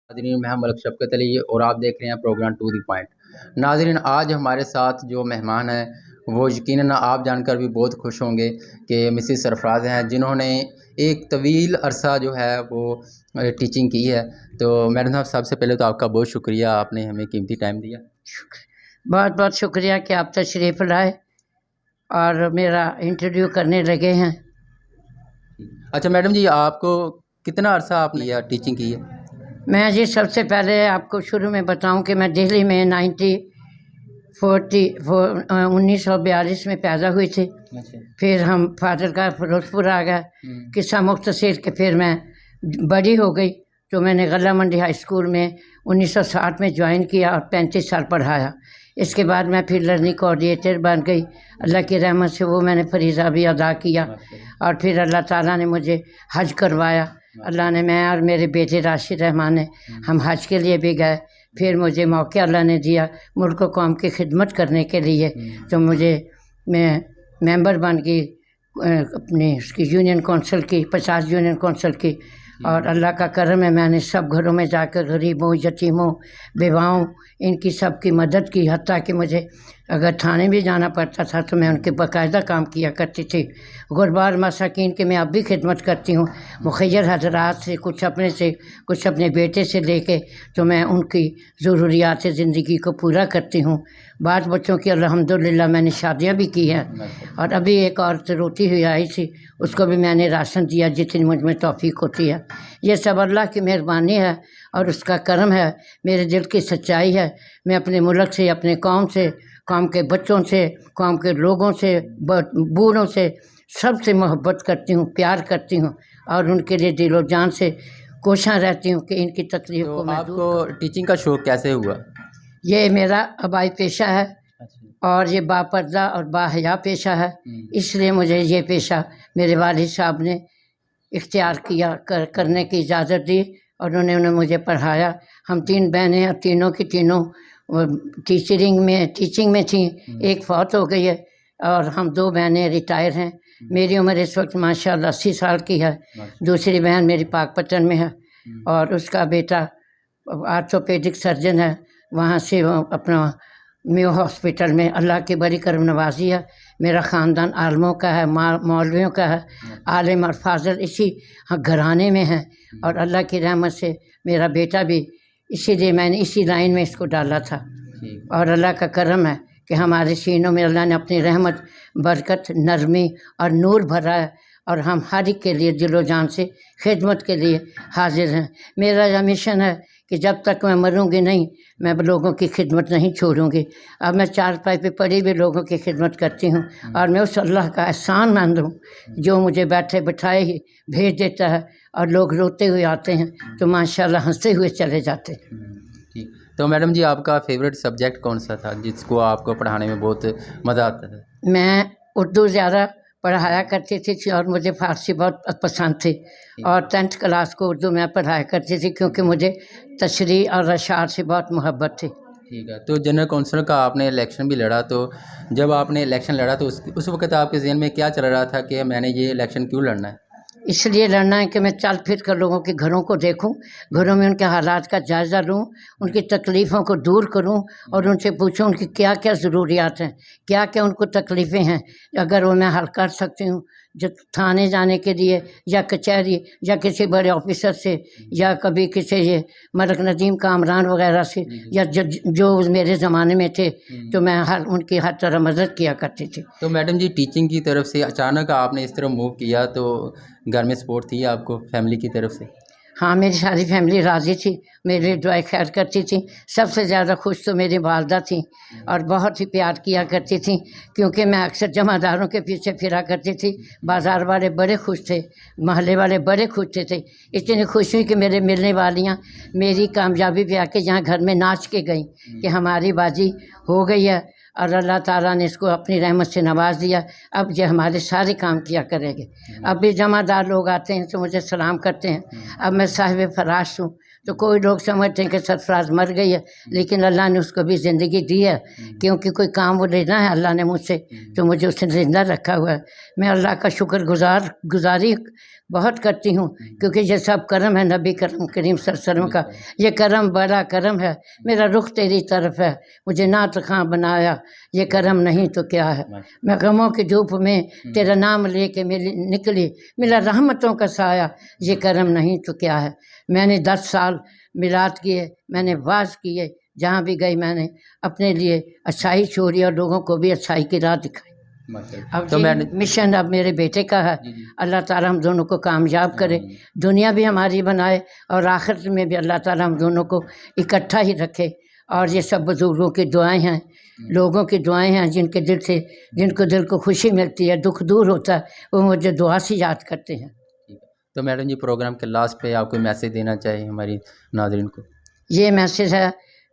ناظرین میں ہم ملک شفقت علی اور آپ دیکھ رہے ہیں پروگرام ٹو دی پوائنٹ۔ ناظرین آج ہمارے ساتھ جو مہمان ہیں وہ یقیناً آپ جان کر بھی بہت خوش ہوں گے کہ مسز سرفراز ہیں، جنہوں نے ایک طویل عرصہ جو ہے وہ ٹیچنگ کی ہے۔ تو میڈم صاحب سب سے پہلے تو آپ کا بہت شکریہ، آپ نے ہمیں قیمتی ٹائم دیا۔ بہت بہت شکریہ کہ آپ تشریف لائے اور میرا انٹرویو کرنے لگے ہیں۔ اچھا میڈم جی، آپ کو کتنا عرصہ آپ نے یہ ٹیچنگ کی ہے؟ میں جی سب سے پہلے آپ کو شروع میں بتاؤں کہ میں دہلی میں 1942 میں پیدا ہوئی تھی۔ پھر ہم فادر کا فیروز پور آ گیا، قصہ مختصر کہ پھر میں بڑی ہو گئی تو میں نے غلہ منڈی ہائی اسکول میں 1960 میں جوائن کیا اور 35 سال پڑھایا۔ اس کے بعد میں پھر لرننگ کوآرڈینیٹر بن گئی، اللہ کی رحمت سے وہ میں نے فریضہ بھی ادا کیا۔ اور پھر اللہ تعالیٰ نے مجھے حج کروایا، اللہ نے، میں اور میرے بیٹے راشد رحمان نے ہم حج کے لیے بھی گئے۔ پھر مجھے موقع اللہ نے دیا ملک و قوم کی خدمت کرنے کے لیے، تو میں ممبر بن گئی اپنی اس کی یونین کونسل کی، 50 یونین کونسل کی۔ اور اللہ کا کرم ہے، میں نے سب گھروں میں جا کر غریبوں، یتیموں، بیواؤں، ان کی سب کی مدد کی، حتیٰ کہ مجھے اگر تھانے بھی جانا پڑتا تھا تو میں ان کے باقاعدہ کام کیا کرتی تھی۔ غربا مساکین کے میں اب بھی خدمت کرتی ہوں، مخیر حضرات سے، کچھ اپنے بیٹے سے لے کے، تو میں ان کی ضروریات زندگی کو پورا کرتی ہوں۔ بعض بچوں کی الحمدللہ میں نے شادیاں بھی کی ہیں، اور ابھی ایک عورت روتی ہوئی آئی تھی، اس کو بھی میں نے راشن دیا جتنی مجھ میں توفیق ہوتی ہے۔ یہ سب اللہ کی مہربانی ہے اور اس کا کرم ہے، میرے دل کی سچائی ہے۔ میں اپنے ملک سے، اپنے قوم سے، قوم کے بچوں سے، قوم کے لوگوں سے، بوڑھوں سے، سب سے محبت کرتی ہوں، پیار کرتی ہوں، اور ان کے لیے دل و جان سے کوشاں رہتی ہوں کہ ان کی تکلیف کو میں دور کروں۔ آپ کو ٹیچنگ کا شوق کیسے ہوا؟ یہ میرا آبائی پیشہ ہے اور یہ با پردہ اور با حیا پیشہ ہے، اس لیے مجھے یہ پیشہ میرے والد صاحب نے اختیار کیا، کرنے کی اجازت دی، اور انہوں نے مجھے پڑھایا۔ ہم 3 بہنیں اور تینوں کی تینوں ٹیچنگ میں تھیں، ایک فوت ہو گئی ہے اور ہم 2 بہنیں ریٹائر ہیں۔ میری عمر اس وقت ماشاءاللہ 80 سال کی ہے۔ دوسری بہن میری پاک پتن میں ہے اور اس کا بیٹا آرتھوپیڈک سرجن ہے، وہاں سے وہ اپنا میو ہاسپٹل میں، اللہ کی بڑی کرم نوازی ہے۔ میرا خاندان عالموں کا ہے، مولویوں کا ہے، عالم اور فاضل اسی گھرانے میں ہے، اور اللہ کی رحمت سے میرا بیٹا بھی، اسی لیے میں نے اسی لائن میں اس کو ڈالا تھا۔ اور اللہ کا کرم ہے کہ ہمارے سینوں میں اللہ نے اپنی رحمت، برکت، نرمی اور نور بھرا ہے، اور ہم ہر ایک کے لیے دل و جان سے خدمت کے لیے حاضر ہیں۔ میرا یہ مشن ہے کہ جب تک میں مروں گی نہیں، میں لوگوں کی خدمت نہیں چھوڑوں گی۔ اب میں چارپائی پہ پڑی بھی لوگوں کی خدمت کرتی ہوں، اور میں اس اللہ کا احسان مند ہوں جو مجھے بیٹھے بٹھائے ہی بھیج دیتا ہے، اور لوگ روتے ہوئے آتے ہیں تو ماشاءاللہ ہنستے ہوئے چلے جاتے ہیں۔ تو میڈم جی، آپ کا فیوریٹ سبجیکٹ کون سا تھا جس کو آپ کو پڑھانے میں بہت مزہ آتا تھا؟ میں اردو زیادہ پڑھایا کرتی تھی اور مجھے فارسی بہت پسند تھی، اور 10th کلاس کو اردو میں پڑھایا کرتی تھی کیونکہ مجھے تشریح اور اشعار سے بہت محبت تھی۔ ٹھیک ہے، تو جنرل کونسل کا آپ نے الیکشن بھی لڑا، تو جب آپ نے الیکشن لڑا تو اس وقت آپ کے ذہن میں کیا چل رہا تھا کہ میں نے یہ الیکشن کیوں لڑنا ہے؟ اس لیے لڑنا ہے کہ میں چل پھر کر لوگوں کے گھروں کو دیکھوں، گھروں میں ان کے حالات کا جائزہ لوں، ان کی تکلیفوں کو دور کروں، اور ان سے پوچھوں ان کی کیا کیا ضروریات ہیں، کیا کیا ان کو تکلیفیں ہیں، اگر وہ میں حل کر سکتی ہوں، جو تھانے جانے کے لیے یا کچہری یا کسی بڑے آفیسر سے یا کبھی کسی یہ ملک ندیم کامران وغیرہ سے یا جو میرے زمانے میں تھے، تو میں ان کی ہر طرح مدد کیا کرتی تھی۔ تو میڈم جی، ٹیچنگ کی طرف سے اچانک آپ نے اس طرح موو کیا، تو گھر میں سپورٹ تھی آپ کو فیملی کی طرف سے؟ ہاں، میری ساری فیملی راضی تھی، میرے لیے دعائیں خیر کرتی تھی۔ سب سے زیادہ خوش تو میری والدہ تھیں، اور بہت ہی پیار کیا کرتی تھیں، کیونکہ میں اکثر جمع داروں کے پیچھے پھرا کرتی تھی۔ بازار والے بڑے خوش تھے، محلے والے بڑے خوش تھے، اتنی خوش ہوئی کہ میرے ملنے والیاں میری کامیابی پہ آ کے یہاں گھر میں ناچ کے گئیں کہ ہماری باجی ہو گئی ہے، اور اللہ تعالیٰ نے اس کو اپنی رحمت سے نواز دیا، اب یہ ہمارے سارے کام کیا کرے گے۔ اب بھی جمع دار لوگ آتے ہیں تو مجھے سلام کرتے ہیں۔ اب میں صاحب فراش ہوں، تو کوئی لوگ سمجھتے ہیں کہ سرفراز مر گئی ہے، لیکن اللہ نے اس کو بھی زندگی دی ہے، کیونکہ کوئی کام وہ لینا ہے اللہ نے مجھ سے، تو مجھے اس نے زندہ رکھا ہوا ہے۔ میں اللہ کا شکر گزاری بہت کرتی ہوں، کیونکہ یہ سب کرم ہے نبی کرم کریم صلی اللہ علیہ وسلم کا. یہ کرم بڑا کرم ہے، میرا رخ تیری طرف ہے، مجھے نعت خواں بنایا، یہ کرم نہیں تو کیا ہے. میں غموں کی دھوپ میں تیرا نام لے کے نکلی، ملا رحمتوں کا سایہ، یہ کرم نہیں تو کیا ہے. میں نے 10 سال میلاد کیے، میں نے واز کیے، جہاں بھی گئی میں نے اپنے لیے اچھائی چھوڑی اور لوگوں کو بھی اچھائی کی راہ دکھائی. اب تو میں مشن اب میرے بیٹے کا ہے. اللہ تعالیٰ ہم دونوں کو کامیاب کرے، دنیا بھی ہماری بنائے اور آخرت میں بھی اللہ تعالیٰ ہم دونوں کو اکٹھا ہی رکھے. اور یہ سب بزرگوں کی دعائیں ہیں، لوگوں کی دعائیں ہیں، جن کو دل کو خوشی ملتی ہے، دکھ دور ہوتا ہے، وہ مجھے دعا سے یاد کرتے ہیں. تو میڈم جی پروگرام کے لاسٹ پہ آپ کوئی میسیج دینا چاہیے ہماری ناظرین کو؟ یہ میسیج ہے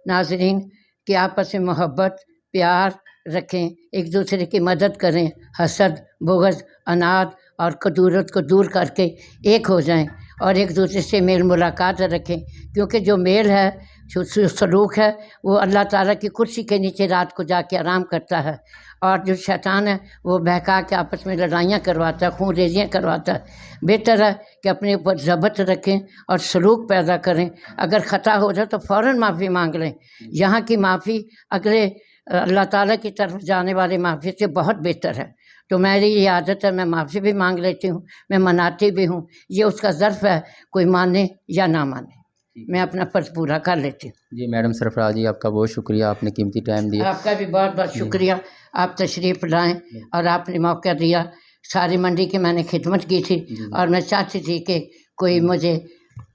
ناظرین کہ آپس میں محبت پیار رکھیں، ایک دوسرے کی مدد کریں، حسد بغض اناد اور کدورت کو دور کر کے ایک ہو جائیں اور ایک دوسرے سے میل ملاقات رکھیں، کیونکہ جو میل ہے، جو سلوک ہے، وہ اللہ تعالیٰ کی کرسی کے نیچے رات کو جا کے آرام کرتا ہے. اور جو شیطان ہے وہ بہکا کے آپس میں لڑائیاں کرواتا ہے، خون ریزیاں کرواتا ہے. بہتر ہے کہ اپنے اوپر ضبط رکھیں اور سلوک پیدا کریں. اگر خطا ہو جائے تو فوراً معافی مانگ لیں. یہاں کی معافی اگلے اللہ تعالیٰ کی طرف جانے والی معافی سے بہت بہتر ہے. تو میری یہ عادت ہے، میں معافی بھی مانگ لیتی ہوں، میں مناتی بھی ہوں. یہ اس کا ظرف ہے، کوئی مانے یا نہ مانے، میں اپنا فرض پورا کر لیتی ہوں. جی میڈم سرفراز جی، آپ کا بہت شکریہ، آپ نے قیمتی ٹائم دیا. آپ کا بھی بہت بہت شکریہ، آپ تشریف لائیں اور آپ نے موقع دیا. ساری منڈی کی میں نے خدمت کی تھی اور میں چاہتی تھی کہ کوئی مجھے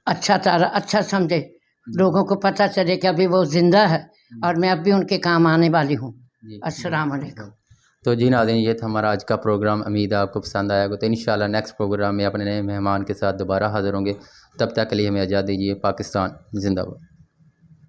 اچھا سمجھے، لوگوں کو پتہ چلے کہ ابھی وہ زندہ ہے اور میں اب بھی ان کے کام آنے والی ہوں. السلام علیکم. تو جی ناظرین، یہ تھا ہمارا آج کا پروگرام. امید ہے آپ کو پسند آیا گا. تو انشاءاللہ نیکسٹ پروگرام میں اپنے نئے مہمان کے ساتھ دوبارہ حاضر ہوں گے. تب تک کے لیے ہمیں اجازت دیجیے. پاکستان زندہ باد.